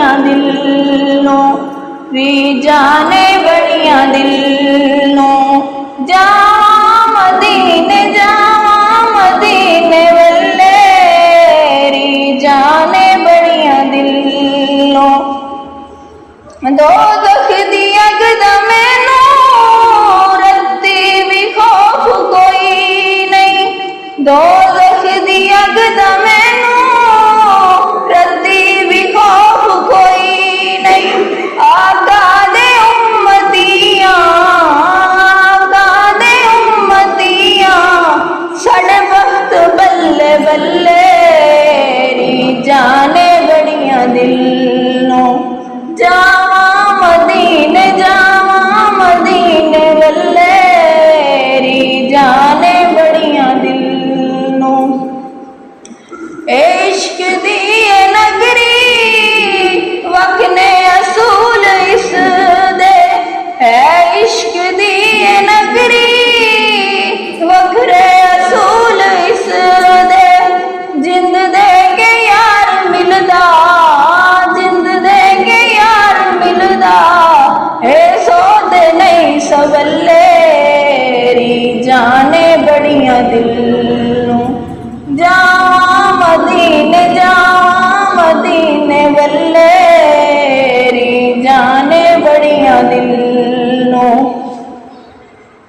बड़िया दिल नो री जाने बड़िया दिल नो जावा मदीने वल्ले री जाने बड़िया दिल नो दोज़ख दी अग दा मैनू रद्दी भी खौफ कोई नहीं दोज़ख दी अग दा मैनू रद्दी भी खौफ कोई नहीं आका दे उम्मतियां साढ़े वक्त बल्ले बल्ले री जाने बड़िया दिल नो जावा मदीने वल्ले री जाने बड़िया दिल नो इश्क दी नगरी वखने असूल इस दे है इश्क दी नगरी वखरे असूल इस दे जिंद दे के यार मिलदा है सोदे नहीं सवल्ले री जाने बड़िया दिल नो जावा मदीने वल्ले री जाने बड़िया दिल नो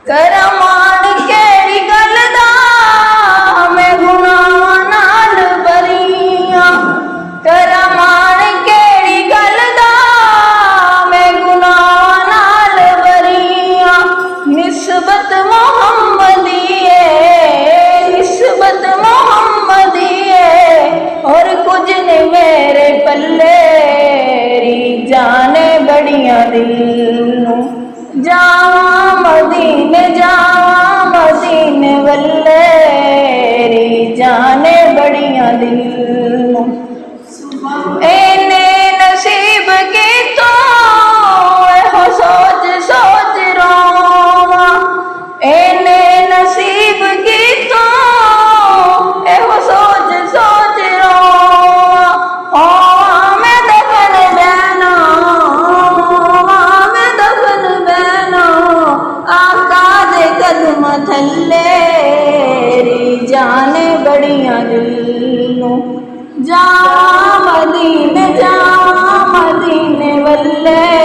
करमान केड़ी गल दा मैं गुनाह नाल बरियां करमान केड़ी गल दा मैं गुनाह नाल बरियां निस्बत मोहम्मदी और कुछ ने मेरे पल्ले री जाने बड़िया दिल नो जावा मदीने वल्ले री जाने बड़िया दिल नो एने नसीब की तो हो सोच सोच रोवा एने नसीब की तो हो सोच सोच रोवा मैं दफन बहना आका दे कदम थल्ले री जाने बड़िया दिल नो जावा मदीने वल्ले